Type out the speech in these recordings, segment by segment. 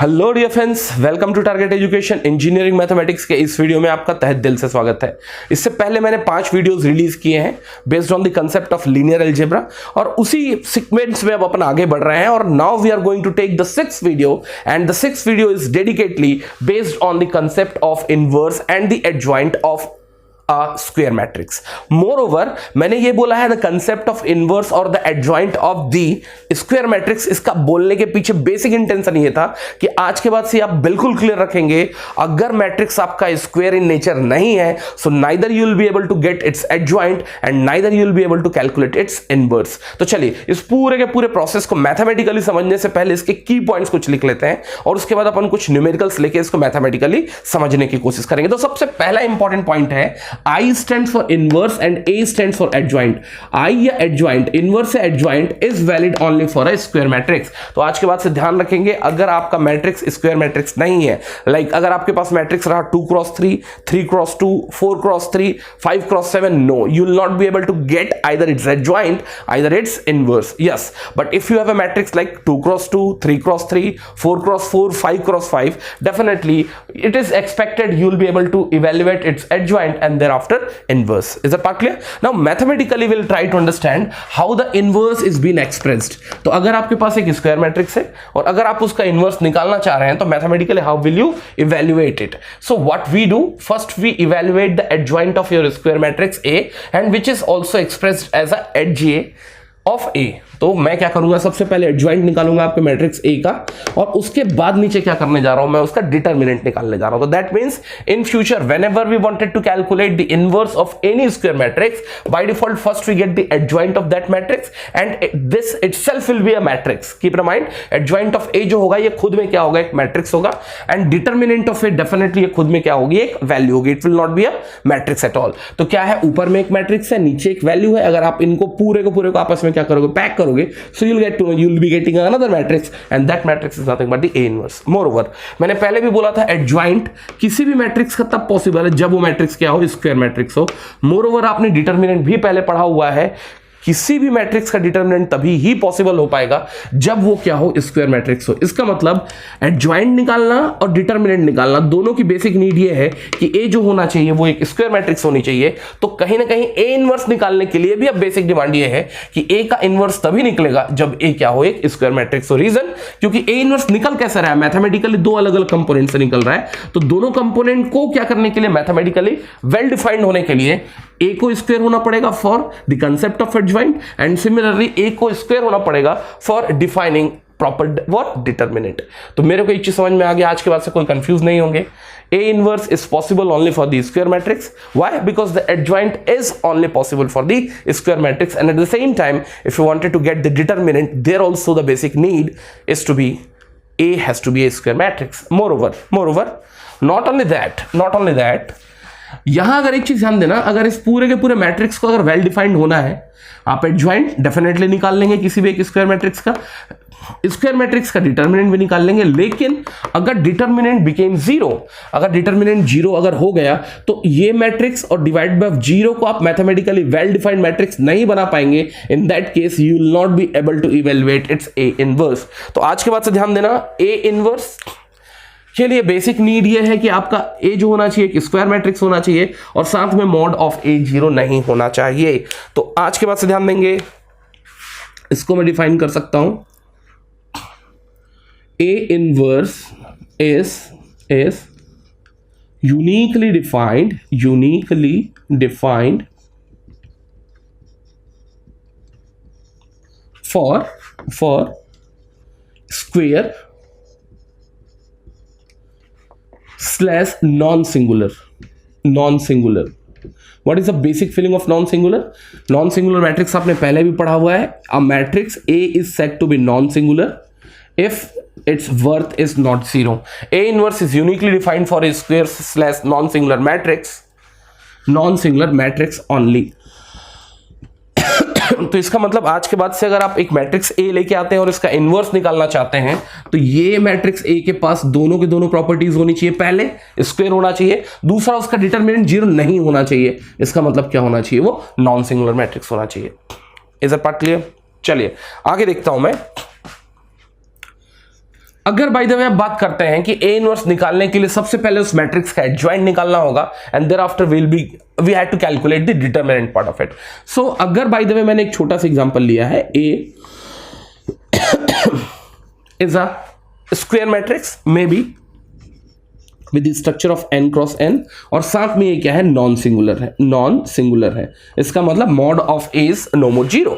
Hello dear friends, welcome to Target Education. Engineering mathematics के इस video में आपका तहे दिल से स्वागत है। इससे पहले मैंने 5 वीडियोस रिलीज किए हैं based on the concept of linear algebra, और उसी सीक्वेंस में अब अपन आगे बढ़ रहे हैं। और now we are going to take the 6th video, and the 6th video is dedicatedly based on the concept of inverse and the adjoint of square matrix. Moreover, मैंने ये बोला है द कंसेप्ट ऑफ इनवर्स और the adjoint of the square matrix. इसका बोलने के पीछे basic intention ये था कि आज के बाद से आप बिल्कुल क्लियर रखेंगे, अगर मैट्रिक्स आपका स्क्वायर इन नेचर नहीं है, so neither you will be able to get its adjoint and neither you will be able to calculate its inverse. तो चलिए इस पूरे के पूरे प्रोसेस को मैथमेटिकली समझने से पहले इसके की पॉइंट्स कुछ लिख लेते हैं, और उसके बाद अपन कुछ न्यूमेरिकल्स लेके इसको मैथमेटिकली समझने की कोशिश करेंगे। तो सबसे पहला इंपॉर्टेंट पॉइंट है I stands for inverse and A stands for adjoint. I या adjoint, inverse या adjoint is valid only for a square matrix. तो आज के बाद से ध्यान रखेंगे, अगर आपका मैट्रिक्स स्क्वायर मैट्रिक्स नहीं है, लाइक अगर आपके पास मैट्रिक्स रहा 2x3, 3x2, 4x3, 5x7, no, you will not be able to get either its adjoint, either its inverse. Yes, but if you have a matrix like 2x2, 3x3, 4x4, 5x5, definitely it is expected you will be able to evaluate its adjoint and thereafter inverse. Is that part clear? Now mathematically we'll try to understand how the inverse is being expressed. तो अगर आपके पास एक square matrix है और अगर आप उसका inverse निकालना चाह रहे हैं, तो mathematically how will you evaluate it? So what we do, first we evaluate the adjoint of your square matrix A, and which is also expressed as a adj of A। तो मैं क्या करूंगा, सबसे पहले एडजॉइंट निकालूंगा आपके matrix A का, और उसके बाद नीचे क्या करने जा रहा हूं, मैं उसका डिटरमिनेंट निकालने जा रहा हूं। तो that means in future whenever we wanted to calculate the inverse of any square matrix, by default first we get the adjoint of that matrix, and this itself will be a matrix. Keep in mind, adjoint of A जो होगा ये खुद में क्या होगा, एक matrix होगा, and determinant of A definitely ये खुद में क्या होगी, एक वैल्यू होगी। It will not B a matrix at all. तो क्या है, ऊपर में एक मैट्रिक्स है, नीचे एक वैल्यू है। अगर आप इनको पूरे को आपस में क्या करोगे, पैक करोगे, so you'll be getting another matrix, and that matrix is nothing but the A inverse. Moreover, मैंने पहले भी बोला था adjoint किसी भी मैट्रिक्स का तब पॉसिबल है जब वो मैट्रिक्स क्या हो, स्क्वायर मैट्रिक्स हो। मोरओवर, आपने डिटरमिनेंट भी पहले पढ़ा हुआ है, किसी भी मैट्रिक्स का डिटरमिनेंट तभी ही पॉसिबल हो पाएगा जब वो क्या हो, स्क्वायर मैट्रिक्स हो। इसका मतलब एडजॉइंट निकालना और डिटरमिनेंट निकालना, दोनों की बेसिक नीड ये है कि A जो होना चाहिए वो एक स्क्वायर मैट्रिक्स होनी चाहिए। तो कहीं ना कहीं A इनवर्स निकालने के लिए भी अब बेसिक डिमांड ये है कि A का इनवर्स तभी निकलेगा जब A क्या हो, एक स्क्वायर मैट्रिक्स हो। रीजन, क्योंकि A इनवर्स निकल कैसे रहा है, मैथमेटिकली दो अलग अलग कंपोनेंट से निकल रहा है। तो दोनों कंपोनेंट को क्या करने के लिए, मैथमेटिकली वेल डिफाइंड होने के लिए A को स्क्वायर होना पड़ेगा for the concept of adjoint, and similarly A को स्क्वायर होना पड़ेगा for defining proper what, determinant. तो मेरे को एक चीज समझ में आ गया, आज के बाद से कोई कंफ्यूज नहीं होंगे। A inverse is possible only for the square matrix. Why? Because the adjoint is only possible for the square matrix, and at the same time, if you wanted to get the determinant, there also the basic need is to be A has to be a square matrix. Moreover, not only that, यहां अगर एक चीज ध्यान देना, अगर इस पूरे के पूरे मैट्रिक्स को अगर वेल डिफाइंड होना है, आप एडजॉइंट डेफिनेटली निकाल लेंगे किसी भी एक स्क्वायर मैट्रिक्स का, स्क्वायर मैट्रिक्स का डिटरमिनेंट भी निकाल लेंगे। लेकिन अगर डिटरमिनेंट बिकेम जीरो, अगर डिटरमिनेंट जीरो अगर हो गया, तो ये मैट्रिक्स और डिवाइड बाय जीरो को आप मैथमेटिकली वेल डिफाइंड मैट्रिक्स नहीं बना पाएंगे। In that case you will not be able to evaluate its A inverse. तो आज के बाद से ध्यान देना, A इनवर्स के लिए बेसिक नीड ये है कि आपका A जो होना चाहिए एक स्क्वायर मैट्रिक्स होना चाहिए, और साथ में मॉड ऑफ A जीरो नहीं होना चाहिए। तो आज के बाद से ध्यान देंगे, इसको मैं डिफाइन कर सकता हूं, A inverse is uniquely defined for square slash non-singular. What is the basic feeling of non-singular? Non-singular matrix आपने पहले भी पढ़ा हुआ है। A matrix A is said to be non-singular if its worth is not zero. A inverse is uniquely defined for a square slash non-singular matrix only. तो इसका मतलब आज के बाद से अगर आप एक मैट्रिक्स A लेके आते हैं और इसका इनवर्स निकालना चाहते हैं, तो ये मैट्रिक्स A के पास दोनों के दोनों प्रॉपर्टीज होनी चाहिए। पहले स्क्वायर होना चाहिए, दूसरा उसका डिटरमिनेंट जीरो नहीं होना चाहिए। इसका मतलब क्या होना चाहिए, वो नॉन सिंगुलर मैट्रिक्स होना चाहिए। Is that part clear? चलिए आगे देखता हूं मैं। अगर बाय द वे आप बात करते हैं कि ए इनवर्स निकालने के लिए सबसे पहले उस मैट्रिक्स का एडजॉइंट निकालना होगा and thereafter we had to calculate the determinant part of it. So अगर बाय द वे मैंने एक छोटा सा एग्जांपल लिया है, A is a square matrix may be with structure of n cross n, और साथ में ये क्या है, नॉन सिंगुलर है. इसका मतलब mod of A is no more 0.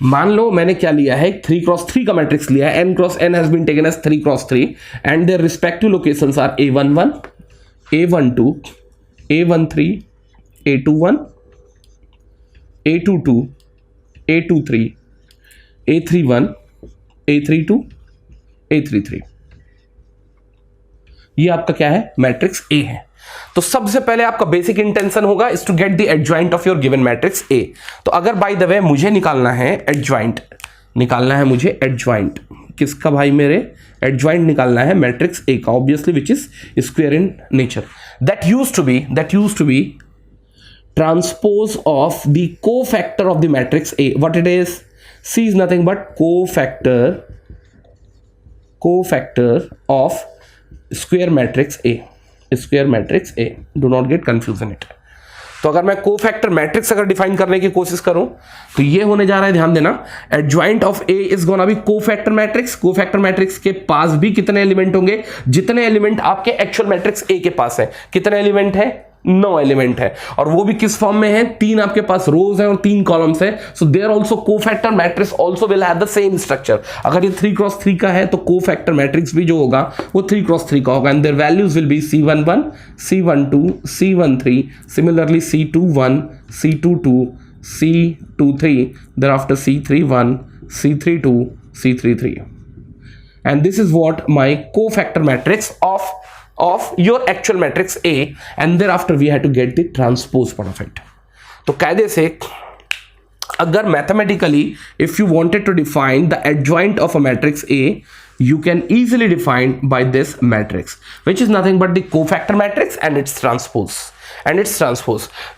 मान लो मैंने क्या लिया है, 3 क्रॉस 3 का मैट्रिक्स लिया है, n cross n has been taken as 3 cross 3 and their respective locations are a11, a12, a13, a21, a22, a23, a31, a32, a33. ये आपका क्या है, मैट्रिक्स ए है. तो सबसे पहले आपका बेसिक इंटेंशन होगा is to get the adjoint of your given matrix A. तो अगर बाय द वे मुझे निकालना है एडजॉइंट, किसका भाई, मेरे एडजॉइंट निकालना है मैट्रिक्स ए का, obviously which is square in nature. That used to be transpose of the cofactor of the matrix A. What it is, C is nothing but cofactor of square matrix A. Do not get confuse in it. तो अगर मैं cofactor matrix अगर define करने की कोशिश करूं तो ये होने जा रहा है, ध्यान देना, adjoint of A is gonna B cofactor matrix. Cofactor matrix के पास भी कितने एलिमेंट होंगे, जितने एलिमेंट आपके एक्चुअल मैट्रिक्स ए के पास है. कितने एलिमेंट है, 9 एलिमेंट है, और वो भी किस फॉर्म में है, 3 आपके पास रोज है और 3 कॉलम्स है. So there also cofactor matrix also will have the same structure. अगर ये 3 क्रॉस 3 का है तो कोफैक्टर मैट्रिक्स भी जो होगा वो 3 क्रॉस 3 का होगा, and there values will be C11, C12, C13, similarly C21, C22, C23, thereafter C31, C32, C33. And this is what my cofactor matrix of your actual matrix A, and thereafter we had to get the transpose part of it. तो कायदे से अगर mathematically if you wanted to define the adjoint of a matrix A, you can easily define by this matrix, which is nothing but the cofactor matrix and its transpose.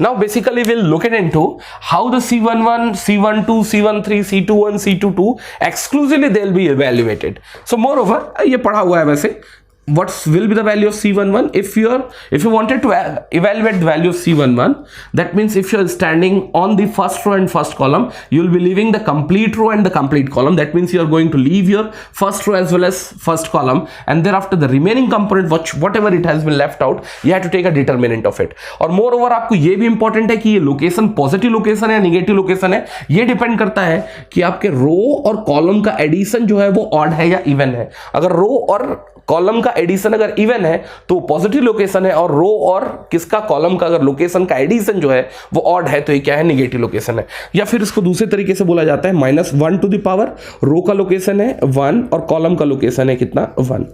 Now basically we'll look into how the C11, C12, C13, C21, C22 exclusively they'll be evaluated. So moreover ये पढ़ा हुआ है वैसे. What will be the value of C11? If you wanted to evaluate the value of C11, that means if you're standing on the first row and first column, you'll be leaving the complete row and the complete column. That means you're going to leave your first row as well as first column, and thereafter the remaining component, whatever it has been left out, you have to take a determinant of it. और moreover आपको ये भी important है कि ये location positive location है या negative location है, ये डिपेंड करता है कि आपके रो और कॉलम का एडिशन जो है वो ऑड है या इवन है. अगर रो और कॉलम का एडिशन अगर इवन है तो पॉजिटिव लोकेशन है, और रो और किसका, कॉलम का अगर लोकेशन का एडिशन जो है वो ऑड है तो ये क्या है, नेगेटिव लोकेशन है. या फिर इसको दूसरे तरीके से बोला जाता है -1 टू द पावर, रो का लोकेशन है 1 और कॉलम का लोकेशन है कितना, 1.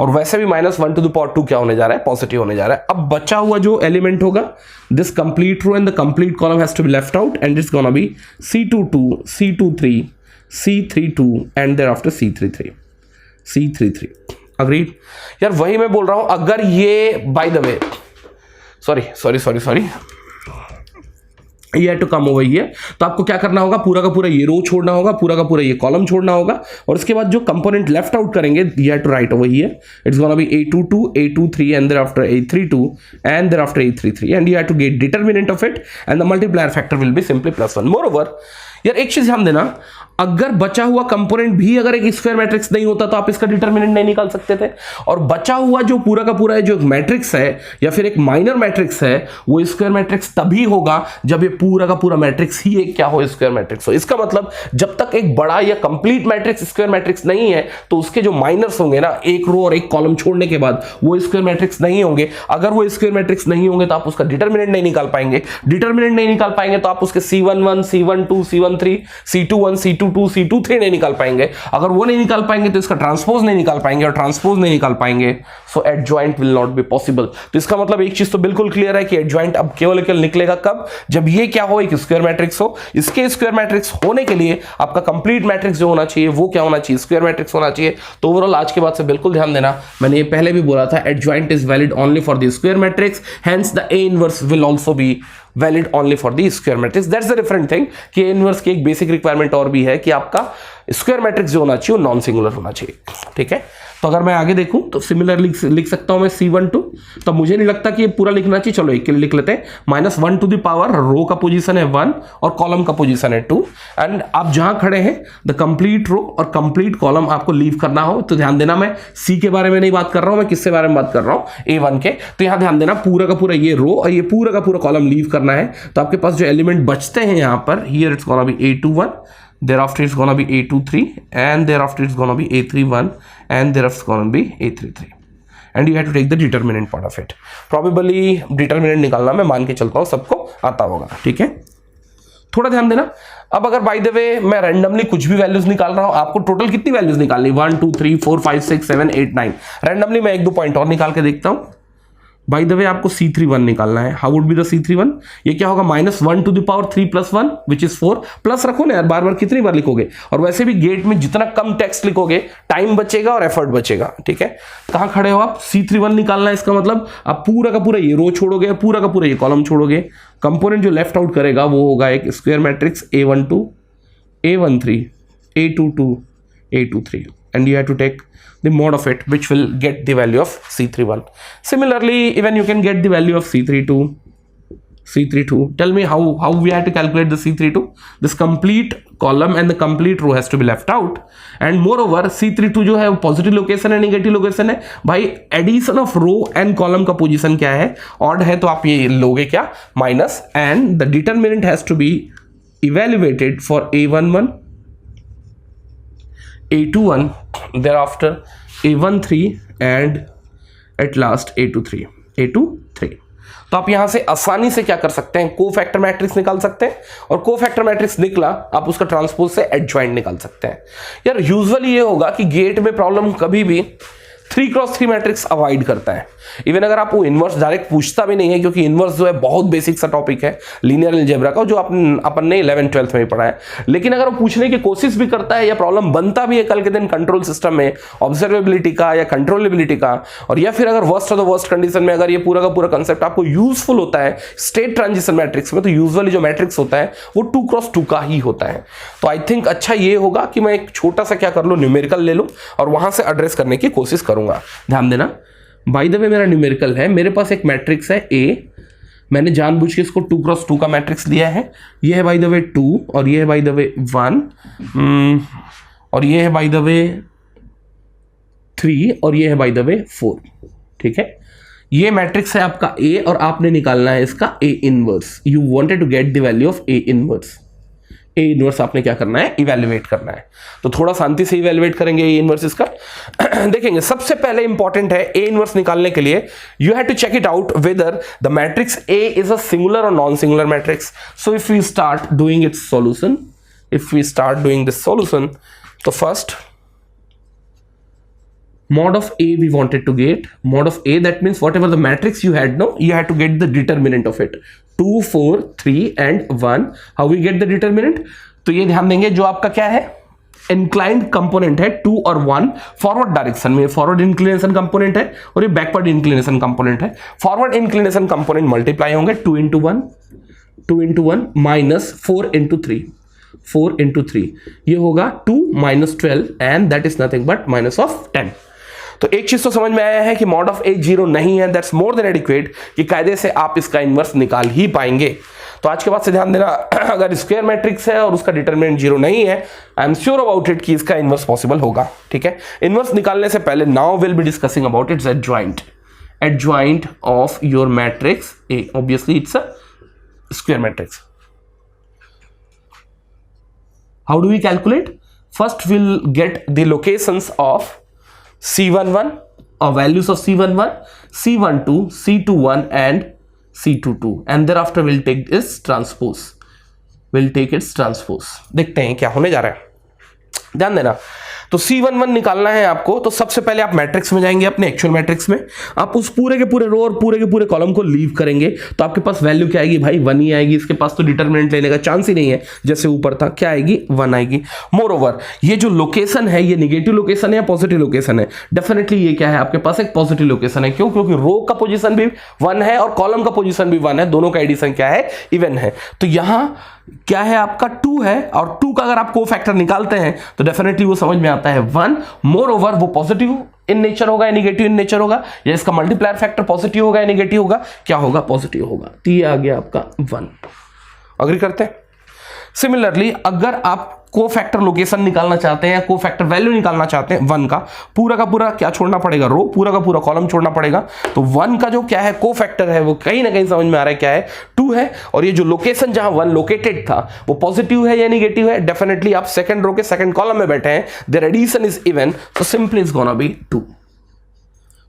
और वैसे भी -1 टू द पावर 2 क्या होने जा रहा है, पॉजिटिव होने जा रहा है. अब बचा हुआ जो एलिमेंट होगा, this complete row and the complete column has to be left out, and it's gonna be C22, C23, C32 and thereafter C33. Agreed. यार वही मैं बोल रहा हूं, अगर ये बाय द वे सॉरी ये है टू कम ओवर हियर, तो आपको क्या करना होगा, पूरा का पूरा ये रो छोड़ना होगा, पूरा का पूरा ये कॉलम छोड़ना होगा, और उसके बाद जो कंपोनेंट लेफ्ट आउट करेंगे you have to write over here, it's gonna be A22, A23 and thereafter A32 and thereafter A33, and you have to get determinant of it, and the multiplier factor will be simply +1. Moreover यार एक चीज ध्यान देना, अगर बचा हुआ component भी अगर एक स्क्वायर मैट्रिक्स नहीं होता तो आप इसका डिटरमिनेंट नहीं निकाल सकते थे, और बचा हुआ जो पूरा का पूरा है जो मैट्रिक्स है या फिर एक माइनर मैट्रिक्स है वो स्क्वायर मैट्रिक्स तभी होगा जब ये पूरा का पूरा मैट्रिक्स ही एक क्या हो, स्क्वायर मैट्रिक्स हो. इसका मतलब जब तक एक बड़ा या कंप्लीट मैट्रिक्स स्क्वायर मैट्रिक्स नहीं है तो उसके जो माइनर्स होंगे ना, एक रो और एक कॉलम छोड़ने के बाद, वो स्क्वायर मैट्रिक्स नहीं होंगे. अगर वो स्क्वायर मैट्रिक्स नहीं होंगे तो आप उसका डिटरमिनेंट नहीं निकाल पाएंगे. डिटरमिनेंट नहीं निकाल पाएंगे तो आप उसके C11, C12, C13, C21, C22, C23 नहीं निकाल पाएंगे. अगर वो नहीं निकाल पाएंगे तो इसका ट्रांसपोज नहीं निकाल पाएंगे, और ट्रांसपोज नहीं निकाल पाएंगे so adjoint will not be possible. तो इसका मतलब एक चीज तो बिल्कुल क्लियर है कि एडजॉइंट अब केवल निकलेगा कब, जब ये क्या हो, एक स्क्वायर मैट्रिक्स हो. इसके स्क्वायर मैट्रिक्स होने के लिए आपका कंप्लीट मैट्रिक्स जो होना चाहिए वो क्या होना चाहिए, स्क्वायर मैट्रिक्स होना चाहिए. तो ओवरऑल आज के बाद से बिल्कुल ध्यान देना, मैंने ये पहले भी बोला था, adjoint is valid only for the square matrix, hence the A inverse will also be valid only for the square matrix. That's the different thing कि ए इनवर्स की एक बेसिक रिक्वायरमेंट और भी है कि आपका स्क्वायर मैट्रिक्स जो होना चाहिए वो नॉन सिंगुलर होना चाहिए, ठीक है। तो अगर मैं आगे देखूं तो सिमिलरली लिख सकता हूं मैं C12, तो मुझे नहीं लगता कि ये पूरा लिखना चाहिए, चलो एक लिख लेते हैं। -1 टू द पावर रो का पोजीशन है 1 और कॉलम का पोजीशन है 2, एंड आप जहां खड़े हैं द कंप्लीट रो और कंप्लीट कॉलम आपको लीव करना हो तो ध्यान देना, मैं C के बारे में नहीं बात कर रहा हूं, मैं किसके बारे में बात कर रहा हूं, A1 के। तो यहां ध्यान देना पूरा का पूरा ये रो और ये पूरा का पूरा कॉलम लीव करना है। तो आपके पास जो एलिमेंट बचते हैं यहां पर, here it's gonna B A21, thereafter it's gonna be A23, and thereafter it's gonna be A31, and thereafter it's gonna be A33, and you have to take the determinant part of it. Probably determinant निकालना मैं मान के चलता हूँ सबको आता होगा, ठीक है। थोड़ा ध्यान देना। अब अगर बाय द वे मैं रैंडमली कुछ भी वैल्यूज निकाल रहा हूं, आपको टोटल कितनी वैल्यूज निकालनी, 1 2 3 4 5 6 7 8 9, रैंडमली मैं 1-2 पॉइंट और निकाल के देखता हूं। बाय द वे आपको C31 निकालना है। How would be the C31? ये क्या होगा, -1 to the power 3 + 1 which is 4। Plus रखो ना यार, बार बार कितनी बार लिखोगे, और वैसे भी गेट में जितना कम टेक्स्ट लिखोगे टाइम बचेगा और एफर्ट बचेगा, ठीक है। कहां खड़े हो आप, C31 निकालना है, इसका मतलब आप पूरा का पूरा ये रो छोड़ोगे, पूरा का पूरा ये कॉलम छोड़ोगे। कंपोनेंट जो लेफ्ट आउट करेगा वो होगा एक square matrix A12, A13, A22, A23, and you have to take the mod of it, which will get the value of C31. Similarly, even you can get the value of C32. Tell me how we have to calculate the C32? This complete column and the complete row has to be left out, and moreover C32 जो है वो positive location है, negative location है। भाई addition of row and column का position क्या है, odd है, तो आप ये लोगे क्या, minus, and the determinant has to be evaluated for A11, A21, thereafter A13, and at last A23। तो आप यहां से आसानी से क्या कर सकते हैं, कोफैक्टर मैट्रिक्स निकाल सकते हैं, और कोफैक्टर मैट्रिक्स निकला आप उसका ट्रांसपोज से एडजॉइंट निकाल सकते हैं। यार यूजुअली ये होगा कि गेट में प्रॉब्लम कभी भी 3x3 मैट्रिक्स अवॉइड करता है। इवन अगर आपको इनवर्स डायरेक्ट पूछता भी नहीं है, क्योंकि इनवर्स जो है बहुत बेसिक सा टॉपिक है लीनियर अलजेब्रा का, जो अपन ने 11th-12th में पढ़ा है। लेकिन अगर वो पूछने की कोशिश भी करता है या प्रॉब्लम बनता भी है कल के दिन कंट्रोल सिस्टम में ऑब्जर्वेबिलिटी का या कंट्रोलेबिलिटी का, और या फिर अगर worst of the worst condition में अगर ये पूरा का पूरा कंसेप्ट आपको यूजफुल होता है स्टेट ट्रांजिशन मैट्रिक्स में, तो यूजुअली जो मैट्रिक्स होता है वो 2x2 का ही होता है। तो आई थिंक अच्छा ये होगा कि मैं एक छोटा सा क्या कर लूँ, न्यूमेरिकल ले लूँ और वहां से एड्रेस करने की कोशिश करूंगा। ध्यान देना, बाय द वे मेरा न्यूमेरिकल है, मेरे पास एक मैट्रिक्स है A, मैंने जानबूझ के इसको 2x2 का मैट्रिक्स लिया है। ये है बाय द वे 2, और ये है बाय द वे 1, और ये है बाय द वे 3, और ये है बाय द वे 4, ठीक है। ये मैट्रिक्स है आपका A, और आपने निकालना है इसका A inverse. You wanted to get the value of A inverse. A inverse आपने क्या करना है, इवेल्युएट करना है। तो थोड़ा शांति से इवेल्युएट करेंगे ए इनवर्स इसका। देखेंगे सबसे पहले इंपॉर्टेंट है ए इनवर्स निकालने के लिए you have to check it out whether the matrix A is a singular और non singular matrix. So if we start doing its solution, तो first mod of A we wanted to get, mod of A, that means whatever the matrix you had, no, you had to get the determinant of it, 2 4 3 and 1. How we get the determinant? तो ये ध्यान देंगे, जो आपका क्या है inclined component है 2 और 1 फॉरवर्ड डायरेक्शन में, फॉरवर्ड इंक्लिनेशन कंपोनेंट है और ये बैकवर्ड इंक्लिनेशन कंपोनेंट है। फॉरवर्ड इंक्लिनेशन कंपोनेंट मल्टीप्लाई होंगे 2 into 1 माइनस 4 into 3, 4 into 3, ये होगा 2 minus 12 and that is nothing but minus of 10। तो एक चीज तो समझ में आया है कि मॉड ऑफ ए 0 नहीं है, दैट्स मोर देन एडिक्वेट, कि कायदे से आप इसका इनवर्स निकाल ही पाएंगे। तो आज के बाद से ध्यान देना, अगर स्क्वायर मैट्रिक्स है और उसका डिटरमिनेंट 0 नहीं है, I am sure about it कि इसका इनवर्स पॉसिबल होगा, ठीक है। इनवर्स निकालने से पहले now will be discussing about it's adjoint of your matrix A. Obviously it's a square matrix. How do we calculate? First we'll get the locations of C11 or values of C11, C12, C21 and C22, and thereafter we'll take its transpose. देखते हैं क्या होने जा रहा है, ध्यान देना। तो C11 निकालना है आपको, तो सबसे पहले आप मैट्रिक्स में जाएंगे, अपने एक्चुअल मैट्रिक्स में आप उस पूरे के पूरे रो और पूरे के पूरे कॉलम को लीव करेंगे, तो आपके पास वैल्यू क्या आएगी भाई 1 ही आएगी। इसके पास तो डिटरमिनेंट लेने का चांस ही नहीं है, जैसे ऊपर था क्या आएगी 1 आएगी। मोर ओवर ये जो लोकेशन है ये निगेटिव लोकेशन है या पॉजिटिव लोकेशन है? डेफिनेटली ये क्या है आपके पास एक पॉजिटिव लोकेशन है। क्यों? क्योंकि रो का पोजीशन भी 1 है और कॉलम का पोजीशन भी 1 है, दोनों का एडिशन क्या है इवन है। तो यहां क्या है आपका 2 है, और 2 का अगर आप कोफैक्टर निकालते हैं तो डेफिनेटली वो समझ में आता है 1। मोर ओवर वो पॉजिटिव इन नेचर होगा या निगेटिव इन नेचर होगा, या इसका मल्टीप्लायर फैक्टर पॉजिटिव होगा या निगेटिव होगा? क्या होगा? पॉजिटिव होगा। तो ये आ गया आपका 1। अग्री करते हैं? सिमिलरली अगर आप कोफैक्टर लोकेशन निकालना चाहते हैं या कोफैक्टर वैल्यू निकालना चाहते हैं 1 का पूरा क्या छोड़ना पड़ेगा? रो, पूरा का पूरा कॉलम छोड़ना पड़ेगा। तो 1 का जो क्या है कोफैक्टर है वो कहीं ना कहीं समझ में आ रहा है क्या है 2 है, और ये जो लोकेशन जहां 1 लोकेटेड था वो पॉजिटिव है या निगेटिव है? डेफिनेटली आप सेकंड रो के सेकंड कॉलम में बैठे हैं, their addition is even, so simply is gonna be 2।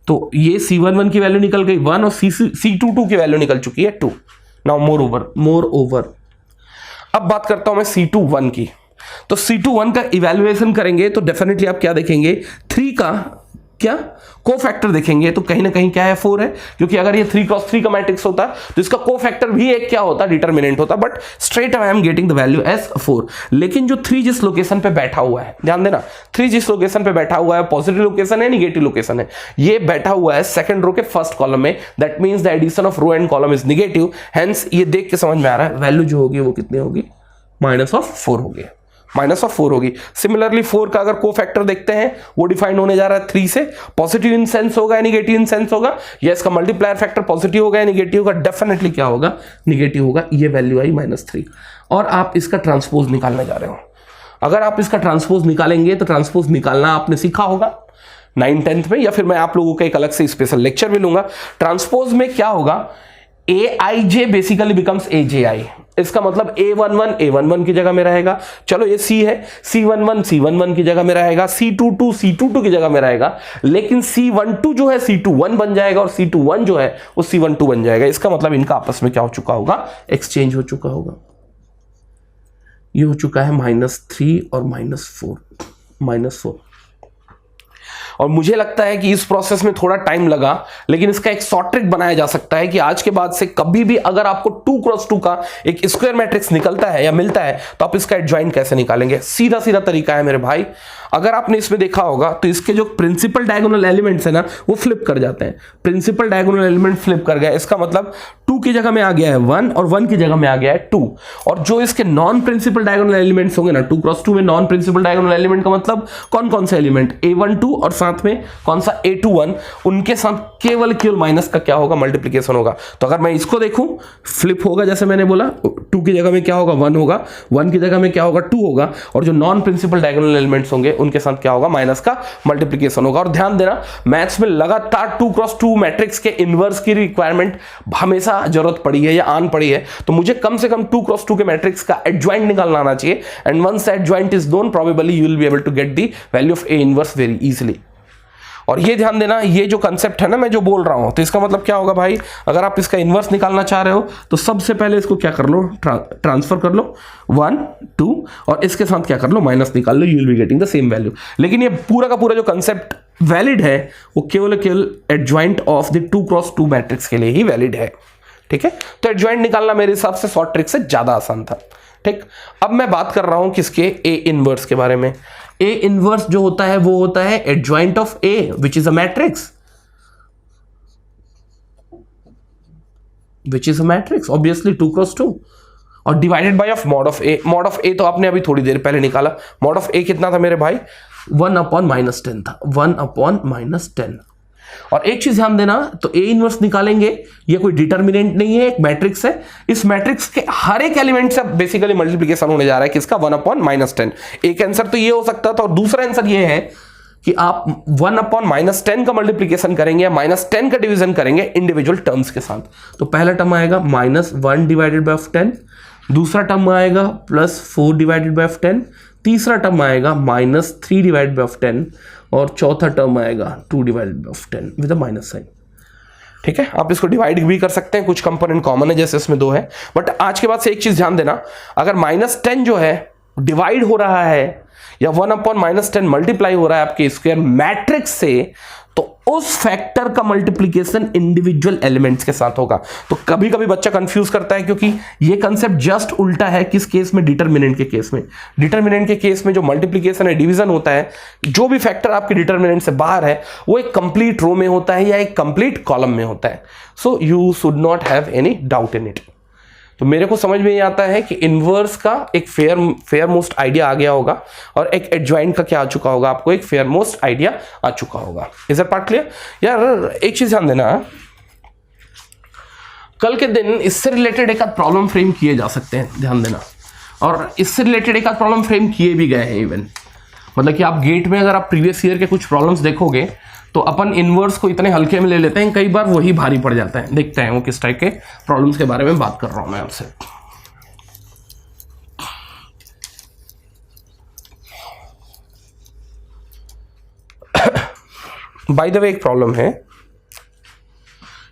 तो ये C11 की वैल्यू निकल गई 1 और C22 की वैल्यू निकल चुकी है 2। नाउ मोर ओवर अब बात करता हूं मैं C21 की। तो C21 का इवैल्यूएशन करेंगे तो डेफिनेटली आप क्या देखेंगे 3 का क्या कोफैक्टर देखेंगे, तो कहीं ना कहीं क्या है 4 है, क्योंकि अगर ये 3x3 का मैट्रिक्स होता तो इसका कोफैक्टर भी एक क्या होता डिटरमिनेंट होता, but straight I am getting the value as 4। लेकिन जो 3 जिस लोकेशन पे बैठा हुआ है, ध्यान देना 3 जिस लोकेशन पे बैठा हुआ है पॉजिटिव लोकेशन है निगेटिव लोकेशन है, ये बैठा हुआ है सेकंड रो के फर्स्ट कॉलम में, that means the addition of row and column is negative. Hence ये देख के समझ में आ रहा है वैल्यू जो होगी वो कितनी होगी -4 होगी, -4 होगी। सिमिलरली 4 का अगर कोफैक्टर देखते हैं वो डिफाइन होने जा रहा है 3 से, पॉजिटिव इन सेंस होगा या निगेटिव इन सेंस होगा, या इसका मल्टीप्लायर फैक्टर पॉजिटिव होगा या निगेटिव होगा? डेफिनेटली क्या होगा निगेटिव होगा। ये वैल्यू आई -3, और आप इसका ट्रांसपोज निकालने जा रहे हो। अगर आप इसका ट्रांसपोज निकालेंगे तो ट्रांसपोज निकालना आपने सीखा होगा 9th-10th में, या फिर मैं आप लोगों का एक अलग से स्पेशल लेक्चर भी लूंगा। ट्रांसपोज में क्या होगा AIJ बेसिकली बिकम्स AJI, इसका मतलब A11 की जगह में रहेगा। चलो ये C है, C11 की जगह में रहेगा, C22 की जगह में रहेगा, लेकिन C12 जो है C21 बन जाएगा और C21 जो है वो C12 बन जाएगा। इसका मतलब इनका आपस में क्या हो चुका होगा एक्सचेंज हो चुका होगा। ये हो चुका है -3 और -4। और मुझे लगता है कि इस प्रोसेस में थोड़ा टाइम लगा, लेकिन इसका एक शॉर्ट ट्रिक बनाया जा सकता है कि आज के बाद से कभी भी अगर आपको 2x2 का एक स्क्वायर मैट्रिक्स निकलता है या मिलता है तो आप इसका एडजॉइंट कैसे निकालेंगे। सीधा तरीका है मेरे भाई। अगर आपने इसमें देखा होगा तो इसके जो प्रिंसिपल डायगोनल एलिमेंट्स है ना वो फ्लिप कर जाते हैं। प्रिंसिपल डायगोनल एलिमेंट फ्लिप कर गया, इसका मतलब 2 की जगह में आ गया है 1 और 1 की जगह में आ गया है 2। और जो इसके नॉन प्रिंसिपल डायगोनल एलिमेंट्स होंगे ना 2x2 में, नॉन प्रिंसिपल डायगोनल एलिमेंट का मतलब कौन से एलिमेंट A12 और साथ में कौन सा A21, उनके साथ केवल माइनस का क्या होगा मल्टीप्लीकेशन होगा। तो अगर मैं इसको देखूं फ्लिप होगा, जैसे मैंने बोला 2 की जगह में क्या होगा 1 होगा, 1 की जगह में क्या होगा 2 होगा, और जो नॉन प्रिंसिपल डायगोनल एलिमेंट्स होंगे उनके साथ क्या होगा माइनस का मल्टीप्लीकेशन होगा। और ध्यान देना मैथ्स में लगातार 2x2 मैट्रिक्स के इनवर्स की रिक्वायरमेंट हमेशा जरूरत पड़ी है या आन पड़ी है, तो मुझे कम से कम 2x2 के मैट्रिक्स का एडजॉइंट निकालना आना चाहिए। And once adjoint is known probably you will be able to get the value of A inverse very easily. और ये ध्यान देना ये जो कंसेप्ट है ना मैं जो बोल रहा हूं, तो इसका मतलब क्या होगा भाई, अगर आप इसका इन्वर्स निकालना चाह रहे हो तो सबसे पहले इसको क्या कर लो ट्रांसफर कर लो 1 2 और इसके साथ क्या कर लो माइनस निकाल लो, you will be getting the same value. लेकिन ये पूरा का पूरा जो कंसेप्ट वैलिड है वो केवल adjoint of the 2x2 matrix के लिए ही वैलिड है। ठीक है, तो एडजॉइंट निकालना मेरे हिसाब से शॉर्ट ट्रिक से ज्यादा आसान था। ठीक, अब मैं बात कर रहा हूं किसके A इनवर्स के बारे में। A इनवर्स जो होता है वो होता है adjoint of A which is a matrix, obviously 2x2 और divided by of mod of A। Mod of A तो आपने अभी थोड़ी देर पहले निकाला, मॉड ऑफ A कितना था मेरे भाई 1/-10 था, 1/-10। और एक चीज ध्यान देना, तो A इनवर्स निकालेंगे ये कोई डिटरमिनेंट नहीं है, एक मैट्रिक्स है। इस मैट्रिक्स के हर एक एलिमेंट से बेसिकली मल्टीप्लिकेशन होने जा रहा है किसका 1/-10। एक आंसर तो ये हो सकता था, और दूसरा आंसर ये है कि आप 1/-10 का मल्टीप्लिकेशन करेंगे या -10 का डिवीजन करेंगे इंडिविजुअल टर्म्स के साथ। तो पहला टर्म आएगा -1/10, दूसरा टर्म आएगा +4/10, तीसरा टर्म आएगा -3/10 और चौथा टर्म आएगा 2/10 विद अ माइनस साइन। ठीक है, आप इसको डिवाइड भी कर सकते हैं, कुछ कंपोनेंट कॉमन है जैसे इसमें 2 है। बट आज के बाद से एक चीज ध्यान देना, अगर -10 जो है डिवाइड हो रहा है या 1/-10 मल्टीप्लाई हो रहा है आपके स्क्वायर मैट्रिक्स से, तो उस फैक्टर का मल्टीप्लिकेशन इंडिविजुअल एलिमेंट्स के साथ होगा। तो कभी कभी बच्चा कंफ्यूज करता है, क्योंकि ये कंसेप्ट जस्ट उल्टा है। किस केस में? डिटरमिनेंट के केस में। डिटरमिनेंट के केस में जो मल्टीप्लिकेशन है, डिवीजन होता है, जो भी फैक्टर आपके डिटरमिनेंट से बाहर है वो एक कंप्लीट रो में होता है या एक कंप्लीट कॉलम में होता है। So you should not have any doubt in it. तो मेरे को समझ में ये आता है कि इनवर्स का एक फेयर मोस्ट आइडिया आ गया होगा और एक एडजॉइंट का क्या आ चुका होगा, आपको एक फेयर मोस्ट आइडिया आ चुका होगा। Is that part clear? यार एक चीज ध्यान देना, कल के दिन इससे रिलेटेड एक आध प्रॉब्लम फ्रेम किए जा सकते हैं, ध्यान देना। और इससे रिलेटेड एक आध प्रॉब्लम फ्रेम किए भी गए हैं इवन, मतलब कि आप गेट में अगर आप प्रीवियस ईयर के कुछ प्रॉब्लम्स देखोगे तो अपन इनवर्स को इतने हल्के में ले लेते हैं, कई बार वही भारी पड़ जाता है। देखते हैं वो किस टाइप के प्रॉब्लम्स के बारे में बात कर रहा हूं मैं आपसे। बाय द वे एक प्रॉब्लम है,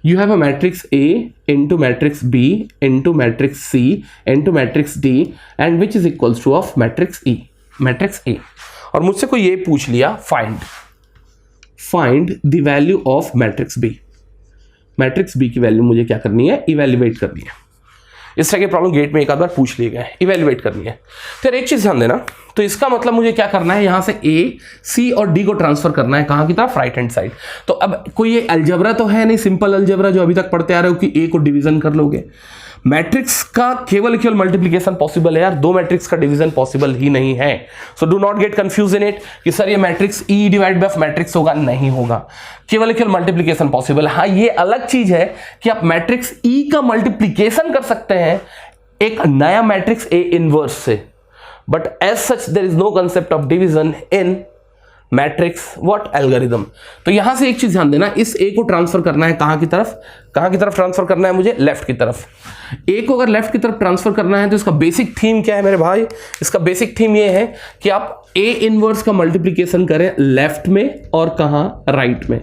you have a matrix A into matrix B into matrix C into matrix D and which is equals to of matrix E, matrix A। और मुझसे कोई ये पूछ लिया find the value of matrix B. Matrix B की वैल्यू मुझे क्या करनी है? इवेल्युएट करनी है। इस तरह के प्रॉब्लम गेट में एक आध बार पूछ लिए गए, इवेल्युएट करनी है। फिर एक चीज ध्यान देना, तो इसका मतलब मुझे क्या करना है, यहां से ए, सी और डी को ट्रांसफर करना है कहां की तरफ? Right hand side. तो अब कोई ये अलजेब्रा तो है नहीं, सिंपल अलजेब्रा जो अभी तक पढ़ते आ रहे हो कि ए को डिवीजन कर लोगे। मैट्रिक्स का केवल मल्टीप्लिकेशन पॉसिबल है यार, दो मैट्रिक्स का डिवीजन पॉसिबल ही नहीं है। सो do not get confuse in it कि सर ये matrix E divide by matrix होगा, नहीं होगा। केवल मल्टीप्लिकेशन पॉसिबल है। हाँ, ये अलग चीज है कि आप मैट्रिक्स ई का मल्टीप्लिकेशन कर सकते हैं एक नया मैट्रिक्स ए इनवर्स से, but as such there is no concept of division in matrix what algorithm. तो यहां से एक चीज ध्यान देना, इस ए को ट्रांसफर करना है कहां की तरफ? कहां की तरफ ट्रांसफर करना है मुझे? लेफ्ट की तरफ। ए को अगर लेफ्ट की तरफ ट्रांसफर करना है तो इसका बेसिक थीम क्या है मेरे भाई? इसका बेसिक थीम ये है कि आप ए इनवर्स का मल्टीप्लिकेशन करें लेफ्ट में और कहां? राइट में।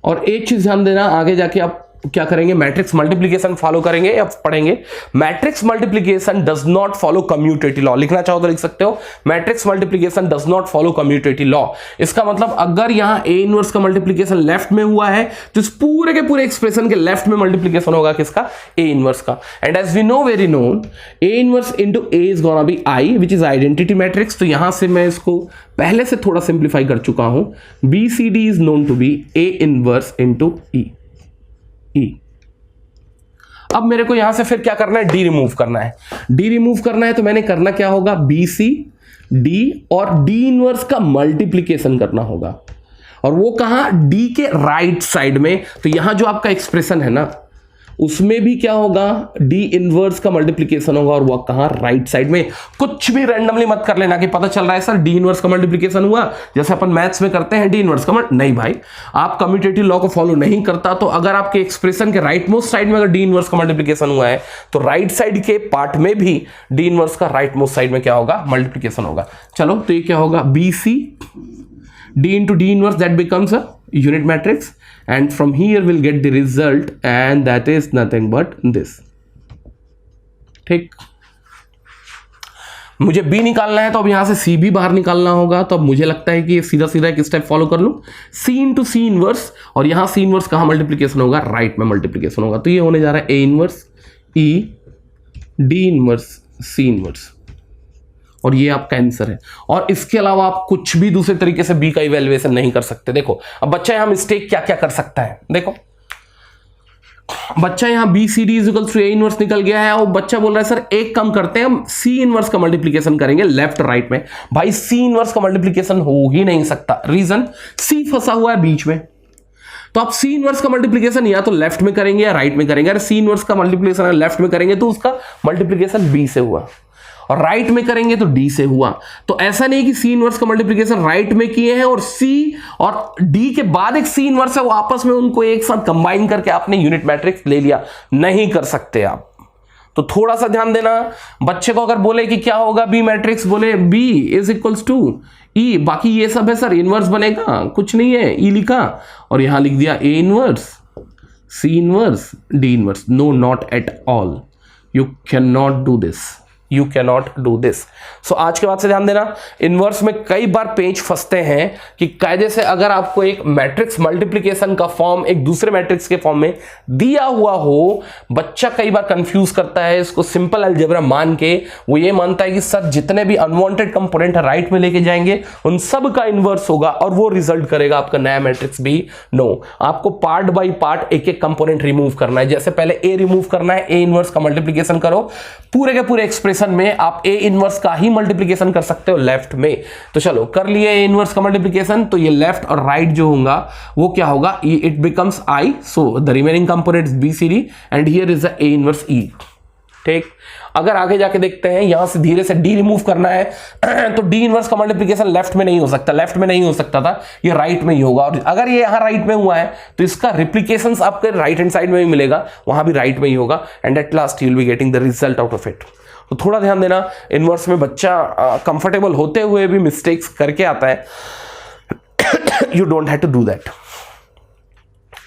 और एक चीज ध्यान देना, आगे जाके आप क्या करेंगे? मैट्रिक्स मल्टीप्लिकेशन फॉलो करेंगे या पढ़ेंगे। Matrix multiplication does not follow commutative law. लिखना चाहो तो लिख सकते हो, matrix multiplication does not follow commutative law. इसका मतलब अगर यहां ए इनवर्स का मल्टीप्लिकेशन लेफ्ट में हुआ है तो इस पूरे के पूरे एक्सप्रेशन के लेफ्ट में मल्टीप्लिकेशन होगा किसका? ए इनवर्स का। And as we know very known, A inverse into A is gonna be I which is identity matrix. तो यहां से मैं इसको पहले से थोड़ा सिंप्लीफाई कर चुका हूं। B C D is known to be A inverse into E. अब मेरे को यहां से फिर क्या करना है? डी रिमूव करना है। डी रिमूव करना है तो मैंने करना क्या होगा? बी सी डी और डी इनवर्स का मल्टीप्लिकेशन करना होगा, और वो कहां? डी के राइट साइड में। तो यहां जो आपका एक्सप्रेशन है ना, उसमें भी क्या होगा? डी इनवर्स का मल्टीप्लिकेशन होगा, और वो कहां? राइट साइड में। कुछ भी रैंडमली मत कर लेना कि पता चल रहा है सर डी इनवर्स का मल्टीप्लिकेशन हुआ, जैसे अपन मैथ्स में करते हैं डी इनवर्स का नहीं भाई, आप कम्यूटेटिव लॉ को फॉलो नहीं करता। तो अगर आपके एक्सप्रेशन के राइट मोस्ट साइड में अगर डी इनवर्स का मल्टीप्लिकेशन हुआ है तो राइट साइड के पार्ट में भी डी इनवर्स का राइट मोस्ट साइड में क्या होगा? मल्टीप्लिकेशन होगा। चलो, तो ये क्या होगा? B C D into D inverse, that becomes a unit matrix, and from here we'll get the result, and that is nothing but this। ठीक, मुझे B निकालना है तो अब यहां से C भी बाहर निकालना होगा। तो अब मुझे लगता है कि ये सीधा सीधा एक स्टेप फॉलो कर लूं, C इंटू C इनवर्स, और यहां C इनवर्स कहां मल्टीप्लिकेशन होगा? राइट में मल्टीप्लिकेशन होगा। तो ये होने जा रहा है A inverse E D inverse C inverse, और ये आपका आंसर है। और इसके अलावा आप कुछ भी दूसरे तरीके से बी का इवैल्यूएशन नहीं कर सकते। देखो अब बच्चा यहां मिस्टेक क्या क्या कर सकता है। देखो बच्चा यहां B C D equals to A inverse निकल गया है, और बच्चा बोल रहा है सर एक कम करते हैं, हम सी इनवर्स का मल्टीप्लिकेशन करेंगे लेफ्ट राइट में। भाई सी इनवर्स का मल्टीप्लिकेशन हो ही नहीं सकता, रीजन सी फंसा हुआ है बीच में। तो आप सी इनवर्स का मल्टीप्लिकेशन या तो लेफ्ट में करेंगे या राइट में करेंगे। अगर सी इनवर्स का मल्टीप्लिकेशन लेफ्ट में करेंगे तो उसका मल्टीप्लिकेशन बी से हुआ, और राइट में करेंगे तो डी से हुआ। तो ऐसा नहीं कि सी इनवर्स का मल्टीप्लिकेशन राइट में किए हैं और सी और डी के बाद एक सी इनवर्स है, वो आपस में उनको एक साथ कंबाइन करके आपने यूनिट मैट्रिक्स ले लिया, नहीं कर सकते आप। तो थोड़ा सा ध्यान देना। बच्चे को अगर बोले कि क्या होगा बी मैट्रिक्स, बोले बी इज इक्वल्स टू ई, बाकी ये सब है सर इनवर्स बनेगा, कुछ नहीं है, ई लिखा और यहां लिख दिया A inverse C inverse, D inverse. No, not at all. You cannot do this. You cannot do this. So आज के बाद से ध्यान देना, इनवर्स में कई बार पेच फंसते हैं कि कायदे से अगर आपको एक मैट्रिक्स मल्टीप्लिकेशन का फॉर्म एक दूसरे मैट्रिक्स के फॉर्म में दिया हुआ हो, बच्चा कई बार कंफ्यूज करता है इसको सिंपल अलजेब्रा मान के। वो ये मानता है कि सर जितने भी अनवांटेड कंपोनेंट राइट में लेके जाएंगे उन सब का इनवर्स होगा और वो रिजल्ट करेगा आपका नया मैट्रिक्स भी। नो, आपको पार्ट बाई पार्ट एक एक कंपोनेंट रिमूव करना है। जैसे पहले ए रिमूव करना है, ए इनवर्स का मल्टीप्लिकेशन करो, पूरे के पूरे एक्सप्रेशन में आप ए इनवर्स का ही मल्टीप्लिकेशन कर सकते हो लेफ्ट में। तो चलो कर लिए ए इनवर्स का मल्टीप्लिकेशन, तो ये लेफ्ट और राइट जो होगा वो क्या होगा, it becomes I, so the remaining components B C D and here is the A inverse E. ठीक, अगर आगे जाके देखते हैं यहां से धीरे से डी रिमूव करना है तो डी इनवर्स का मल्टीप्लिकेशन लेफ्ट में नहीं हो सकता, लेफ्ट में नहीं हो सकता था, ये राइट में ही होगा। और अगर ये यहां राइट में हुआ है तो इसका रिप्लिकेशंस आपके राइट हैंड साइड में भी मिलेगा, वहां भी राइट में ही होगा and at last you will be getting the result out of it. तो थोड़ा ध्यान देना, इनवर्स में बच्चा कंफर्टेबल होते हुए भी मिस्टेक्स करके आता है। You don't have to do that.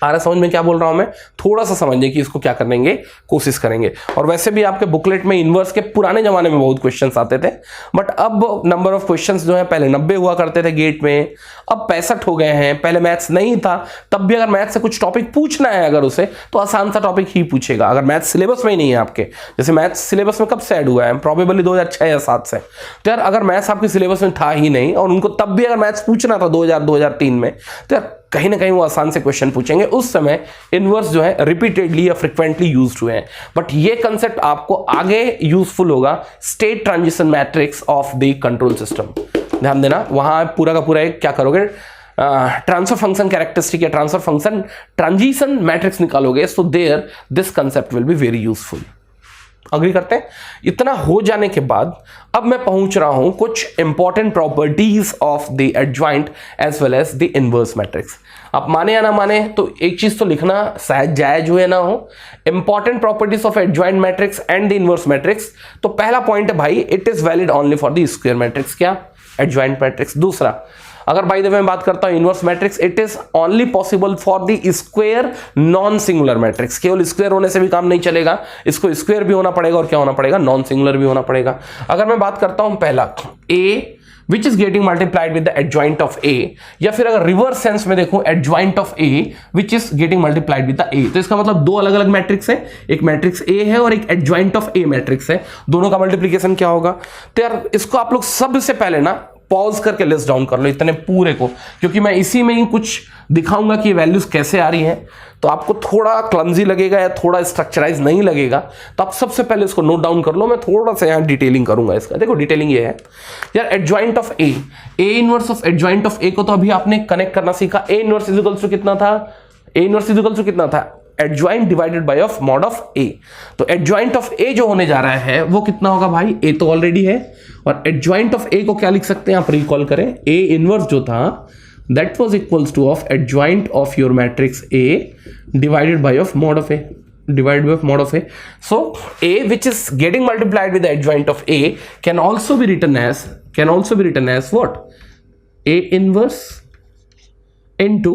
आ रहा समझ में क्या बोल रहा हूं मैं? थोड़ा सा समझने की इसको क्या करेंगे, कोशिश करेंगे। और वैसे भी आपके बुकलेट में इनवर्स के पुराने जमाने में बहुत क्वेश्चंस आते थे, बट अब नंबर ऑफ क्वेश्चंस जो है पहले 90 हुआ करते थे गेट में, अब 65 हो गए हैं। पहले मैथ्स नहीं था, तब भी अगर मैथ्स से कुछ टॉपिक पूछना है अगर उसे, तो आसान सा टॉपिक ही पूछेगा। अगर मैथ्स सिलेबस में ही नहीं है आपके, जैसे मैथ्स सिलेबस में कब से ऐड हुआ है, प्रॉबेबली 2006 या 7 से, तो यार अगर मैथ्स आपके सिलेबस में था ही नहीं और उनको तब भी अगर मैथ्स पूछना था 2000-2003 में, तो यार कहीं ना कहीं वो आसान से क्वेश्चन पूछेंगे। उस समय इनवर्स जो है रिपीटेडली या फ्रिक्वेंटली यूज्ड हुए हैं, बट ये कंसेप्ट आपको आगे यूजफुल होगा state transition matrix of the control system. ध्यान देना, वहां पूरा का पूरा एक क्या करोगे, ट्रांसफर फंक्शन कैरेक्टरिस्टिक या ट्रांसफर फंक्शन ट्रांजिशन मैट्रिक्स निकालोगे। So there this concept will be very useful. Agree करते हैं? इतना हो जाने के बाद अब मैं पहुंच रहा हूं कुछ important properties of the adjoint as well as the inverse matrix. आप माने या ना माने, तो एक चीज तो लिखना शायद जायज हुए ना हो, important properties of adjoint matrix and the inverse matrix. तो पहला पॉइंट है भाई, it is valid only for the square matrix, क्या एडजॉइंट मैट्रिक्स। दूसरा, अगर बाय द वे मैं बात करता हूं inverse matrix, it is only possible for the square non singular matrix. केवल स्क्वायर होने से भी काम नहीं चलेगा, इसको स्क्वायर भी होना पड़ेगा और क्या होना पड़ेगा, नॉन सिंगुलर भी होना पड़ेगा। अगर मैं बात करता हूं पहला A which is getting multiplied with the adjoint of A, या फिर अगर रिवर्स सेंस में देखूं adjoint of A which is getting multiplied with the A, तो इसका मतलब दो अलग अलग मैट्रिक्स है, एक मैट्रिक्स ए है और एक एडजॉइंट ऑफ ए मैट्रिक्स है, दोनों का मल्टीप्लीकेशन क्या होगा। तो यार इसको आप लोग सबसे पहले ना पॉज करके लिस्ट डाउन कर लो इतने पूरे को, क्योंकि मैं इसी में ही कुछ दिखाऊंगा कि वैल्यूज कैसे आ रही हैं, तो आपको थोड़ा क्लमजी लगेगा या थोड़ा स्ट्रक्चराइज नहीं लगेगा। तो आप सबसे पहले इसको नोट डाउन कर लो, मैं थोड़ा सा यहाँ डिटेलिंग करूंगा इसका। देखो डिटेलिंग ये है यार, adjoint of A, A inverse of adjoint of A को तो अभी आपने कनेक्ट करना सीखा। A inverse is equals to कितना था, A inverse is equals to कितना था, adjoint divided by of mod of A. तो एडजॉइंट ऑफ ए जो होने जा रहा है वो कितना होगा भाई, ए तो ऑलरेडी है, और एडजॉइंट ऑफ ए को क्या लिख सकते हैं आप, रिकॉल करें, ए इनवर्स जो था that was equals to of adjoint of your matrix A divided by of mod of A, divided by mod of a. So a which is getting multiplied with the adjoint of a can also be written as what, a inverse into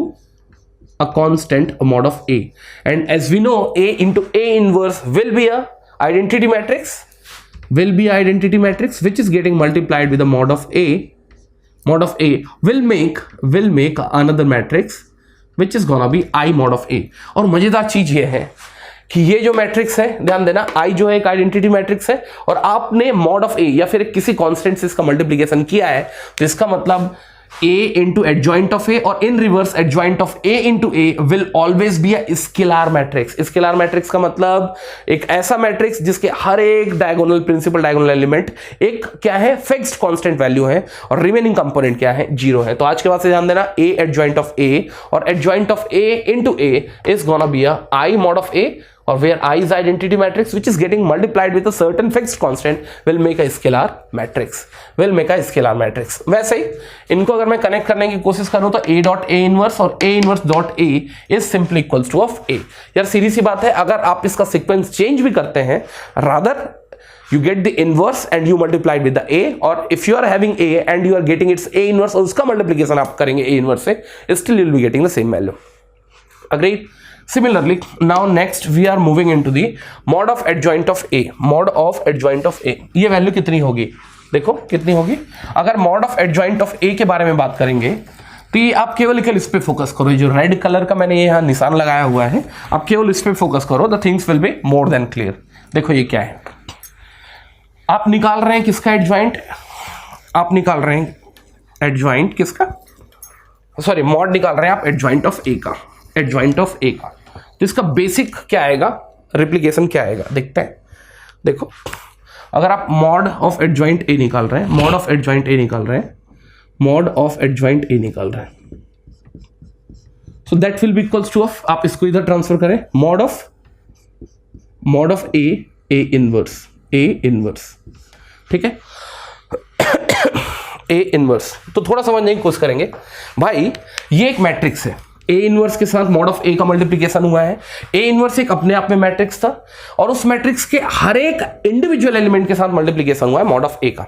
a constant mod of a, and as we know a into a inverse will be a identity matrix, which is getting multiplied with the mod of a will make another matrix which is gonna be I mod of a। और मजेदार चीज ये है कि ये जो matrix है, ध्यान देना, आई जो है एक आइडेंटिटी मैट्रिक्स है और आपने मॉड ऑफ ए या फिर किसी कांस्टेंट से इसका मल्टीप्लिकेशन किया है, तो इसका मतलब a into adjoint of A, और in reverse adjoint of a into A will always be a scalar matrix. Scalar matrix का मतलब एक ऐसा मैट्रिक्स जिसके हर एक डायगोनल, प्रिंसिपल डायगोनल एलिमेंट एक क्या है, फिक्स्ड कांस्टेंट वैल्यू है और रिमेनिंग कंपोनेंट क्या है, 0 है। तो आज के बाद से ध्यान देना, a एडजॉइंट ऑफ a और adjoint of a into a is gonna be a I mod of a, or where I is identity matrix which is getting multiplied with a certain fixed constant will make a scalar matrix। वैसे ही इनको अगर मैं connect करने की कोशिश करूं तो a dot a inverse और a inverse dot a is simply equals to of a। यार सीधी सी बात है, अगर आप इसका सीक्वेंस चेंज भी करते हैं, rather you get the inverse and you multiply with the a, or if you are having a and you are getting its a inverse और उसका multiplication आप करेंगे a inverse से, still you will be getting the same value। Agreed? Similarly, now next we are moving into the mod of adjoint of A. mod of adjoint of A, ये value कितनी होगी? देखो कितनी होगी। अगर mod of adjoint of A के बारे में बात करेंगे तो ये आप केवल इस पे फोकस करो, जो रेड कलर का मैंने यहाँ निशान लगाया हुआ है, आप केवल इस पे फोकस करो, the things will be more than clear. देखो ये क्या है, आप निकाल रहे हैं किसका एडजॉइंट? आप निकाल रहे हैं एडजॉइंट किसका? सॉरी, मॉड निकाल रहे हैं आप एडजॉइंट ऑफ ए का, एडजॉइंट ऑफ ए का। तो इसका बेसिक क्या आएगा, रिप्लिकेशन क्या आएगा, देखते हैं। देखो अगर आप मॉड ऑफ एडजॉइंट ए निकाल रहे हैं, मॉड ऑफ एडजॉइंट ए निकाल रहे हैं, मॉड ऑफ एडजॉइंट ए निकाल रहे हैं, so that will be equals to of, आप इसको इधर ट्रांसफर करें, mod of A, A inverse, A inverse, ठीक है, ए इनवर्स। तो थोड़ा समझने की कोशिश करेंगे भाई, ये एक मैट्रिक्स है, ए इनवर्स के साथ मॉड ऑफ ए का मल्टीप्लिकेशन हुआ है। ए इनवर्स एक अपने आप में मैट्रिक्स था और उस मैट्रिक्स के हर एक इंडिविजुअल एलिमेंट के साथ मल्टीप्लिकेशन हुआ है मॉड ऑफ ए का,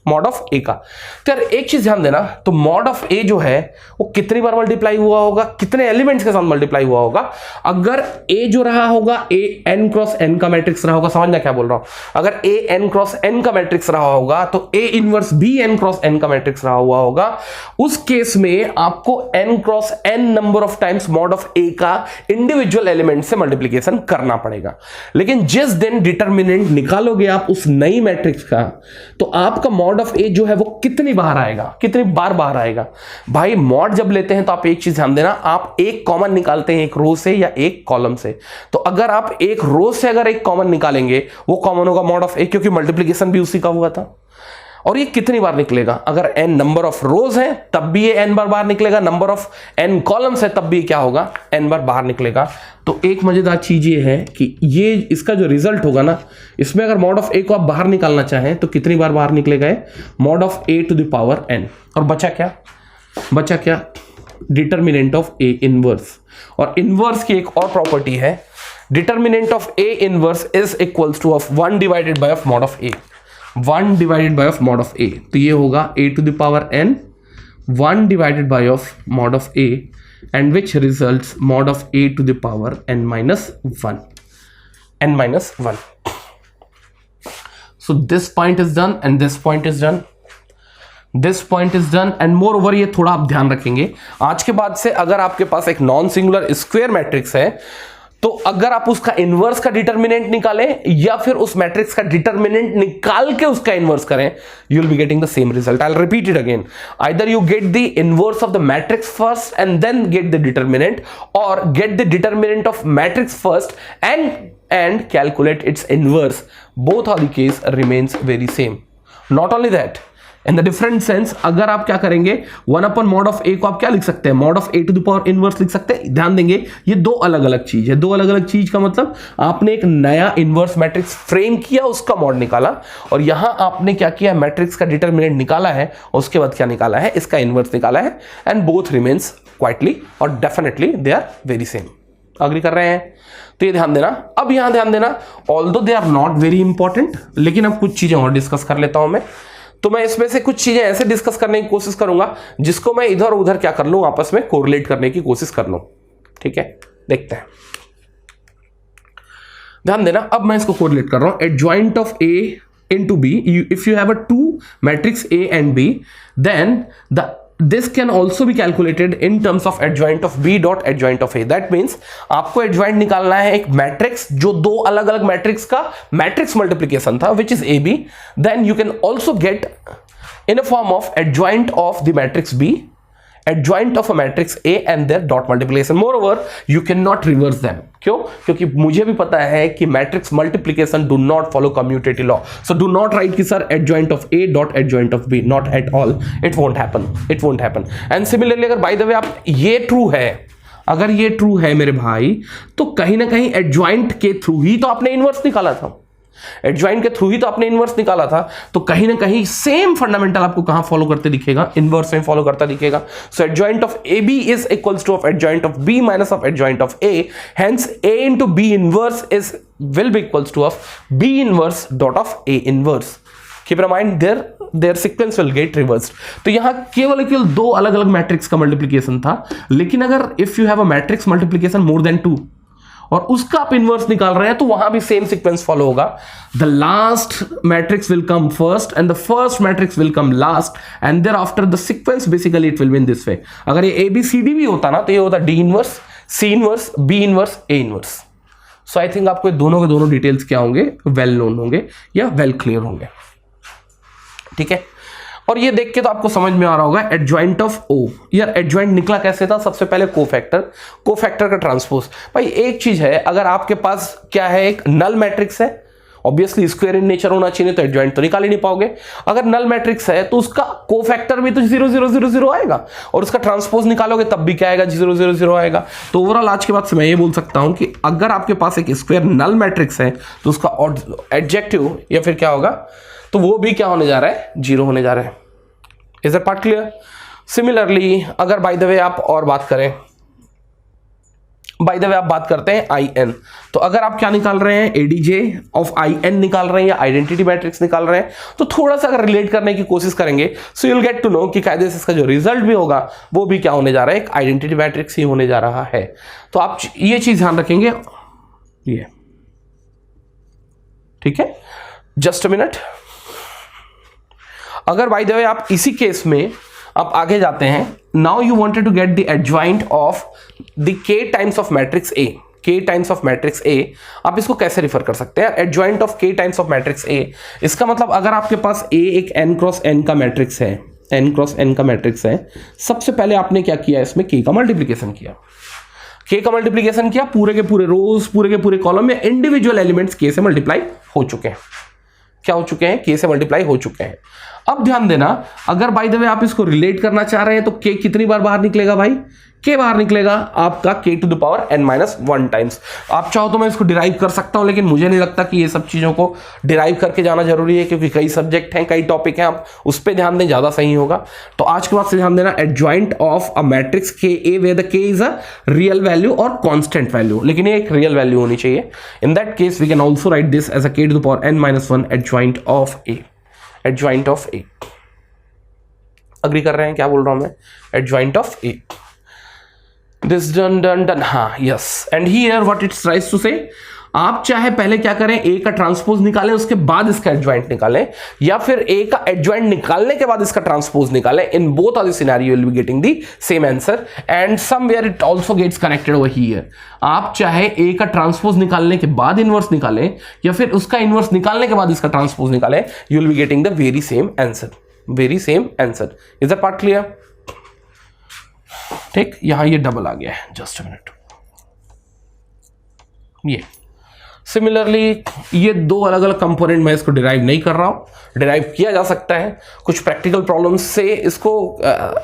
मॉड ऑफ ए का। तो यार एक चीज ध्यान देना, तो मॉड ऑफ ए जो है वो कितनी बार मल्टीप्लाई हुआ होगा, कितने एलिमेंट्स के साथ मल्टीप्लाई हुआ होगा? अगर ए जो रहा होगा, ए एन क्रॉस एन का मैट्रिक्स रहा होगा, समझना क्या बोल रहा हूं, अगर ए एन क्रॉस एन का मैट्रिक्स रहा होगा तो A inverse be n cross n का मैट्रिक्स रहा हुआ होगा। उस केस में आपको n cross n number of times mod of A का इंडिविजुअल एलिमेंट से मल्टीप्लीकेशन करना पड़ेगा। लेकिन जिस दिन डिटर्मिनेंट निकालोगे आप उस नई मैट्रिक्स का, तो आपका मॉड ऑफ ए जो है वो कितनी बार आएगा, कितनी बार बाहर आएगा? भाई मॉड जब लेते हैं तो आप एक चीज ध्यान देना, आप एक कॉमन निकालते हैं एक रो से या एक कॉलम से। तो अगर आप एक रो से अगर एक कॉमन निकालेंगे, वो कॉमन होगा मॉड ऑफ ए, क्योंकि मल्टीप्लिकेशन भी उसी का हुआ था। और ये कितनी बार निकलेगा? अगर एन नंबर ऑफ रोज है तब भी ये एन बार बाहर निकलेगा, नंबर ऑफ एन कॉलम्स है तब भी क्या होगा, एन बार बाहर निकलेगा। तो एक मजेदार चीज ये है कि ये इसका जो रिजल्ट होगा ना, इसमें अगर मॉड ऑफ ए को आप बाहर निकालना चाहें तो कितनी बार बाहर निकलेगा? Mod of A to the power n. और बचा क्या? बचा क्या? Determinant of A inverse. और इनवर्स की एक और प्रॉपर्टी है, determinant of A inverse is equals to of 1 divided by of mod of A, 1 divided by of mod of A. तो ये होगा A to the power n 1 divided by of mod of A, and which results mod of a to the power n minus 1, n minus 1. So this point is done and this point is done, this point is done, and moreover ये थोड़ा आप ध्यान रखेंगे, आज के बाद से अगर आपके पास एक नॉन सिंगुलर स्क्वायर मैट्रिक्स है तो अगर आप उसका इनवर्स का डिटर्मिनेंट निकालें या फिर उस मैट्रिक्स का डिटर्मिनेंट निकाल के उसका इनवर्स करें, you will be getting the same result. I will repeat it again, either you get the inverse of the matrix first and then get the determinant, और get the determinant of matrix first and calculate its inverse. Both are the case remains very same. Not only that, in the different sense, अगर आप क्या करेंगे, 1 upon mod of a को आप क्या लिख सकते हैं, mod of a to the power inverse लिख सकते हैं। ध्यान देंगे ये दो अलग अलग चीज है, दो अलग अलग चीज का मतलब आपने एक नया इनवर्स मैट्रिक्स फ्रेम किया, उसका मॉड निकाला, और यहां आपने क्या किया, मैट्रिक्स का डिटर्मिनेंट निकाला है और उसके बाद क्या निकाला है, इसका इनवर्स निकाला है, एंड बोथ रिमेन्स क्वाइटली और definitely they are very same. Agree कर रहे हैं? तो ये ध्यान देना। अब यहां ध्यान देना, although they are not very important, लेकिन अब कुछ चीजें और डिस्कस कर लेता हूं मैं। तो मैं इसमें से कुछ चीजें ऐसे डिस्कस करने की कोशिश करूंगा जिसको मैं इधर उधर क्या कर लूं, आपस में कोरिलेट करने की कोशिश कर लूं। ठीक है, देखते हैं, ध्यान देना। अब मैं इसको कोरिलेट कर रहा हूं, adjoint of A into B, if you have a two matrix A and B, then this can also be calculated in terms of adjoint of B dot adjoint of A. That means आपको adjoint निकालना है एक matrix जो दो अलग अलग matrix का matrix multiplication था, which is AB. Then you can also get in a form of adjoint of the matrix B, adjoint of a matrix A and their dot multiplication. Moreover, you cannot reverse them. क्यों? क्योंकि मुझे भी पता है कि matrix multiplication do not follow commutative law, so do not write कि sir adjoint of A dot adjoint of B, not at all, it won't happen, it won't happen. And similarly अगर by the way आप ये true है, अगर ये true है मेरे भाई, तो कहीं ना कहीं एडजॉइंट के थ्रू ही तो आपने इनवर्स निकाला था, एडजॉइंट के थ्रू ही तो आपने इनवर्स निकाला था, तो कहीं ना कहीं सेम फंडामेंटल आपको कहां फॉलो करते दिखेगा, इनवर्स में फॉलो करता दिखेगा। So adjoint of A B is equals to of adjoint of B minus of adjoint of A, hence A into B inverse is will be equals to of B inverse dot of A inverse. Keep in mind their sequence will get reversed. तो यहां केवल दो अलग अलग matrix का multiplication था, लेकिन अगर if you have a matrix multiplication more than 2, और उसका आप इनवर्स निकाल रहे हैं तो वहां भी सेम सीक्वेंस फॉलो होगा। The last matrix will come first and the first matrix will come last and thereafter the sequence basically it will be in this way. अगर ये ABCD भी होता ना तो ये होता D inverse, C inverse, B inverse, A inverse. So I think आपको दोनों के दोनों डिटेल्स क्या होंगे, वेल नोन होंगे या वेल क्लियर होंगे। ठीक है, और ये देख के तो आपको समझ में आ रहा होगा एडजॉइंट ऑफ O। यार एडजॉइंट निकला कैसे था? सबसे पहले कोफैक्टर का ट्रांसपोज। भाई एक चीज है, अगर आपके पास क्या है, एक नल मैट्रिक्स है, ऑब्वियसली स्क्वायर इन नेचर होना चाहिए तो एडजॉइंट तो निकाल ही नहीं पाओगे। अगर नल मैट्रिक्स है तो उसका कोफैक्टर भी तो 0 0 0 0 आएगा और उसका ट्रांसपोज निकालोगे तब भी क्या आएगा, 0 0 0 आएगा। तो ओवरऑल आज के बाद से मैं ये बोल सकता हूं कि अगर आपके पास एक स्क्वायर नल मैट्रिक्स है तो उसका एडजेक्टिव या फिर क्या होगा, तो वो भी क्या होने जा रहा है, 0 होने जा रहा है। Is that part clear? Similarly अगर बाय द वे आप और बात करें, बाय द वे आप बात करते हैं IN, तो अगर आप क्या निकाल रहे हैं, ADJ ऑफ IN निकाल रहे हैं या आइडेंटिटी मैट्रिक्स निकाल रहे हैं, तो थोड़ा सा अगर रिलेट करने की कोशिश करेंगे so you'll get to know कि कायदे से इसका जो रिजल्ट भी होगा वो भी क्या होने जा रहा है, एक आइडेंटिटी मैट्रिक्स ही होने जा रहा है। तो आप ये चीज ध्यान रखेंगे, ये ठीक है। जस्ट अ मिनट, अगर बाय द वे आप इसी केस में आप आगे जाते हैं, now you wanted to get the adjoint of the K times of matrix A, K times of matrix A, आप इसको कैसे रिफर कर सकते हैं? Adjoint of K times of matrix A, इसका मतलब अगर आपके पास A एक n क्रॉस n का मैट्रिक्स है, n क्रॉस n का मैट्रिक्स है, सबसे पहले आपने क्या किया, इसमें K का मल्टीप्लीकेशन किया, K का मल्टीप्लीकेशन किया, पूरे के पूरे रोज, पूरे के पूरे कॉलम में इंडिविजुअल एलिमेंट्स K से मल्टीप्लाई हो चुके हैं। क्या हो चुके हैं? K से मल्टीप्लाई हो चुके हैं। अब ध्यान देना, अगर बाय द वे आप इसको रिलेट करना चाह रहे हैं तो K कितनी बार बाहर निकलेगा भाई? K बाहर निकलेगा आपका K to the power n-1 times. आप चाहो तो मैं इसको डिराइव कर सकता हूं, लेकिन मुझे नहीं लगता कि ये सब चीजों को डिराइव करके जाना जरूरी है, क्योंकि कई सब्जेक्ट हैं, कई टॉपिक हैं, आप उस पर ध्यान दें, ज्यादा सही होगा। तो आज के बाद से ध्यान देना, adjoint of a matrix KA where the K is a real value और कॉन्स्टेंट वैल्यू, लेकिन ये एक रियल वैल्यू होनी चाहिए। In that case we can also write this as a K to the power n-1 adjoint of A, adjoint of A। Agree कर रहे हैं क्या बोल रहा हूं मैं? Adjoint of A, this done, हाँ, yes. And here what it's tries to से, आप चाहे पहले क्या करें, A का ट्रांसपोज निकालें, उसके बाद इसका एडजॉइंट निकालें, या फिर A का एडजॉइंट निकालने के बाद इसका ट्रांसपोज निकालें। In both of the scenario you will be getting the same answer and somewhere it also gets connected over here. आप चाहे A का ट्रांसपोज निकालने के बाद इनवर्स निकालें या फिर उसका इनवर्स निकालने के बाद इसका ट्रांसपोज निकालें, you will be getting the very same answer, very same answer. Is the part clear? ठीक, यहां ये डबल आ गया है, जस्ट अ मिनट। ये सिमिलरली ये दो अलग अलग कंपोनेंट मैं इसको डिराइव नहीं कर रहा हूं, डिराइव किया जा सकता है, कुछ प्रैक्टिकल प्रॉब्लम्स से इसको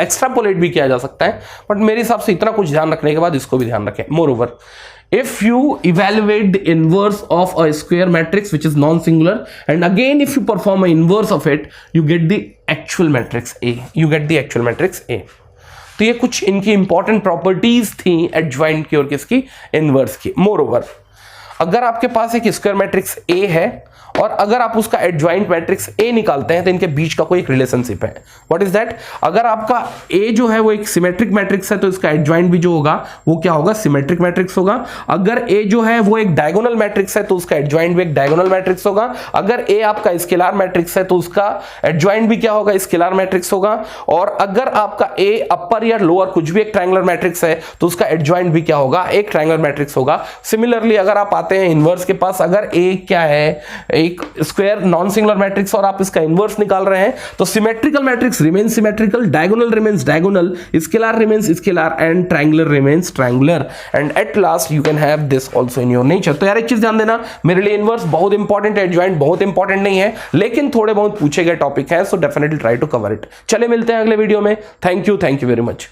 एक्स्ट्रापोलेट भी किया जा सकता है, बट मेरे हिसाब से इतना कुछ ध्यान रखने के बाद इसको भी ध्यान रखें। More over, if you evaluate the inverse of a square matrix which is non-singular and again if you perform an inverse of it, you get the actual matrix A, you get the actual matrix A। तो ये कुछ इनकी important properties थी adjoint की और किसकी, inverse की। More over, अगर आपके पास एक स्क्वायर मैट्रिक्स A है और अगर आप उसका एडजॉइंट मैट्रिक्स A निकालते हैं तो इनके बीच का कोई एक रिलेशनशिप है। What is that? अगर आपका A जो है वो एक सिमेट्रिक मैट्रिक्स है तो इसका एडजॉइंट भी जो होगा वो क्या होगा, सिमेट्रिक मैट्रिक्स होगा। अगर A जो है वो एक डायगोनल मैट्रिक्स है तो उसका एडजॉइंट भी एक डायगोनल मैट्रिक्स होगा। अगर A आपका स्केलर मैट्रिक्स है तो उसका एडजॉइंट भी क्या होगा, स्केलर मैट्रिक्स होगा। और अगर आपका A अपर या लोअर कुछ भी एक ट्रायंगुलर मैट्रिक्स है तो उसका एडजॉइंट भी क्या होगा, एक ट्रायंगुलर मैट्रिक्स होगा। सिमिलरली अगर आप आते हैं इनवर्स के पास, अगर A क्या है, एक स्क्वायर नॉन सिंगुलर मैट्रिक्स और आप इसका इनवर्स निकाल रहे हैं तो symmetrical matrix remains symmetrical, diagonal remains diagonal, scalar remains scalar and triangular remains triangular and at last you can have this also in your nature. तो यार एक चीज ध्यान देना, मेरे लिए इनवर्स बहुत इंपॉर्टेंट है, एडजॉइंट बहुत इंपॉर्टेंट नहीं है, लेकिन थोड़े बहुत पूछे गए टॉपिक है, so definitely try to cover it. चले मिलते हैं अगले वीडियो में। Thank you very much.